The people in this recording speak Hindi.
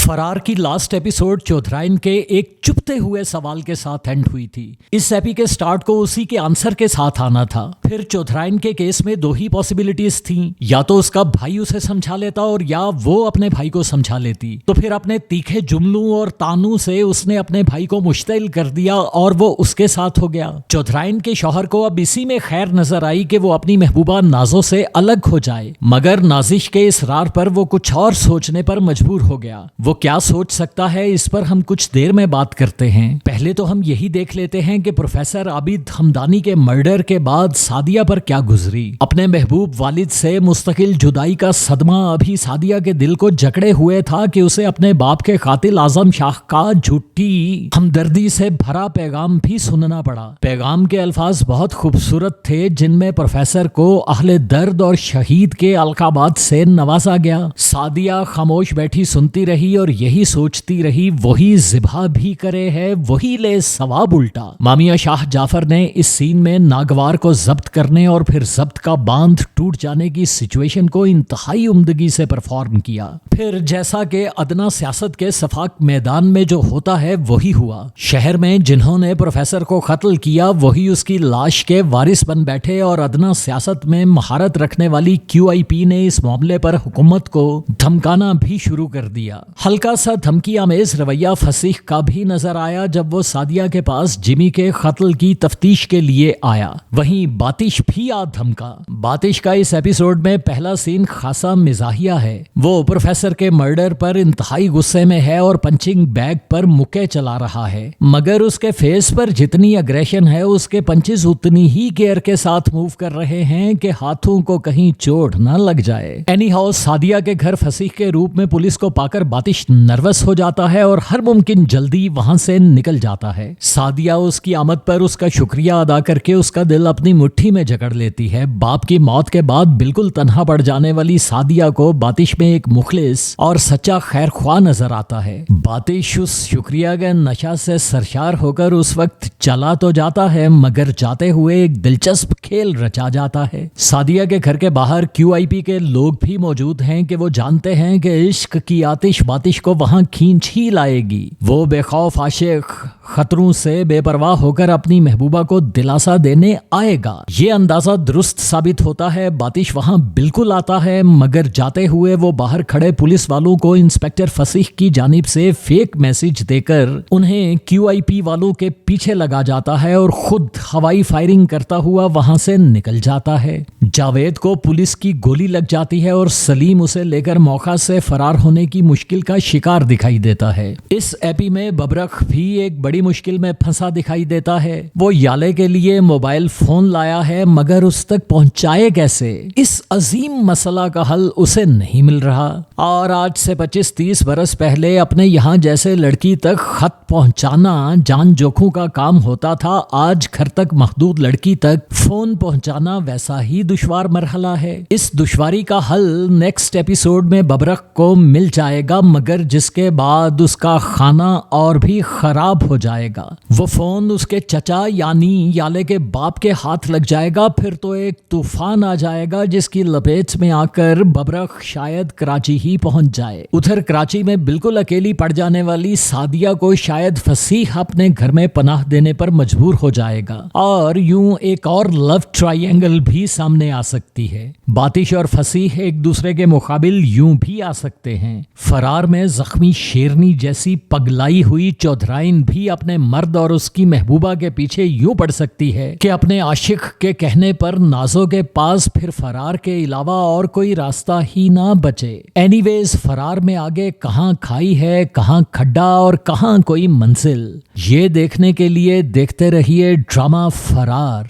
फरार की लास्ट एपिसोड चौधराइन के एक चुपते हुए सवाल के साथ एंड हुई थी। इस एपी के स्टार्ट को उसी के आंसर के साथ आना था। फिर चौधराइन के केस में दो ही पॉसिबिलिटीज थी, या तो उसका भाई उसे समझा लेता और या वो अपने भाई को समझा लेती। तो फिर अपने तीखे जुमलों और तानू से उसने अपने भाई को मुश्तिल कर दिया और वो उसके साथ हो गया। चौधराइन के शौहर को अब इसी में खैर नजर आई कि वो अपनी महबूबा नाजो से अलग हो जाए, मगर नाजिश के इसरार पर वो कुछ और सोचने पर मजबूर हो गया। वो क्या सोच सकता है, इस पर हम कुछ देर में बात करते हैं। पहले तो हम यही देख लेते हैं कि प्रोफेसर आबिद हमदानी के मर्डर के बाद सादिया पर क्या गुजरी। अपने महबूब वालिद से मुस्तकिल जुदाई का सदमा अभी सादिया के दिल को जकड़े हुए था कि उसे अपने बाप के कातिल आजम शाह का झूठी हमदर्दी से भरा पैगाम भी सुनना पड़ा। पैगाम के अल्फाज बहुत खूबसूरत थे, जिनमें प्रोफेसर को अहले दर्द और शहीद के अलकाबात से नवाजा गया। सादिया खामोश बैठी सुनती रही और यही सोचती रही, वही जिबा भी करे है वही ले सवाब उल्टा। मामिया शाह जाफर ने इस सीन में नागवार को जब्त करने और फिर जब्त का बांध टूट जाने की सिचुएशन को इंतहाई उम्दगी से परफॉर्म किया। फिर जैसा कि अदना सियासत के सफाक मैदान में जो होता है वही हुआ। शहर में जिन्होंने प्रोफेसर को कत्ल किया वही उसकी लाश के वारिस बन बैठे और अदना सियासत में महारत रखने वाली QIP ने इस मामले पर हुकूमत को धमकाना भी शुरू कर दिया। हल्का सा धमकी आमेज रवैया फसीह का भी नजर आया जब वो सादिया के पास जिमी के कत्ल की तफ्तीश के लिए आया। वहीं बातिश भी आ धमका। बातिश का इस एपिसोड में पहला सीन खासा मिजाहिया है। वो प्रोफेसर के मर्डर पर इंतहाई गुस्से में है और पंचिंग बैग पर मुक्के चला रहा है, मगर उसके फेस पर जितनी अग्रेशन है उसके पंचेस उतनी ही केयर के साथ मूव कर रहे हैं कि हाथों को कहीं चोट न लग जाए। एनी हाउ सादिया के घर फसीह के रूप में पुलिस को पाकर बातिश नर्वस हो जाता है और हर मुमकिन जल्दी वहां से निकल जाता है। सादिया उसकी आमद पर उसका शुक्रिया अदा करके उसका दिल अपनी मुट्ठी में जकड़ लेती है। बाप की मौत के बाद बिल्कुल तन्हा पड़ जाने वाली सादिया को बातिश में एक मुखलिस और सच्चा खैर ख्वाह नजर आता है। बातिश उस शुक्रिया के नशा से सरशार होकर उस वक्त चला तो जाता है, मगर जाते हुए एक दिलचस्प खेल रचा जाता है। सादिया के घर के बाहर QIP के लोग भी मौजूद हैं कि वो जानते हैं कि इश्क की आतिश बातिश को वहां खींच ही लाएगी। वो बेखौफ आशिक खतरों से बेपरवाह होकर अपनी महबूबा को दिलासा देने आएगा। ये अंदाजा दुरुस्त साबित होता है। बातिश वहां बिल्कुल आता है, मगर जाते हुए वो बाहर खड़े पुलिस वालों को इंस्पेक्टर फसीह की जानिब से फेक मैसेज देकर उन्हें QIP वालों के पीछे लगा जाता है और खुद हवाई फायरिंग करता हुआ वहां से निकल जाता है। जावेद को पुलिस की गोली लग जाती है और सलीम उसे लेकर मौका से फरार होने की मुश्किल का शिकार दिखाई देता है। इस एपी में बबरख भी एक बड़ी मुश्किल में फंसा दिखाई देता है। वो याले के लिए मोबाइल फोन लाया है, मगर उस तक पहुंचाए कैसे, इस अजीम मसला का हल उसे नहीं मिल रहा। और आज से 25-30 बरस पहले अपने यहाँ जैसे लड़की तक खत पहुंचाना जान जोखों का काम होता था। आज घर तक महदूद लड़की तक फोन पहुंचाना वैसा ही दुश्वार मरहला है। इस दुश्वारी का हल नेक्स्ट एपिसोड में बबरख को मिल जाएगा, मगर जिसके बाद उसका खाना और भी खराब हो जाएगा। वो फोन उसके चचा यानी याले के बाप के हाथ लग जाएगा। फिर तो एक तूफान आ जाएगा जिसकी लपेट में आकर बबरख शायद कराची ही पहुंच जाए। उधर कराची में बिल्कुल अकेली पड़ जाने वाली सादिया को शायद फसीह अपने घर में पनाह देने पर मजबूर हो जाएगा और यूं एक और लव ट्रायंगल भी सामने आ सकती है। बातिश और फसीह एक दूसरे के मुकाबिल यूं भी आ सकते हैं। फरार में जख्मी शेरनी जैसी पगलाई हुई चौधराइन भी अपने मर्द और उसकी महबूबा के पीछे यूं पड़ सकती है कि अपने आशिक के कहने पर नाजो के पास फिर फरार के अलावा और कोई रास्ता ही ना बचे। एनीवेज फरार में आगे कहां खाई है, कहां खड्डा और कहां कोई मंजिल, ये देखने के लिए देखते रहिए ड्रामा फरार।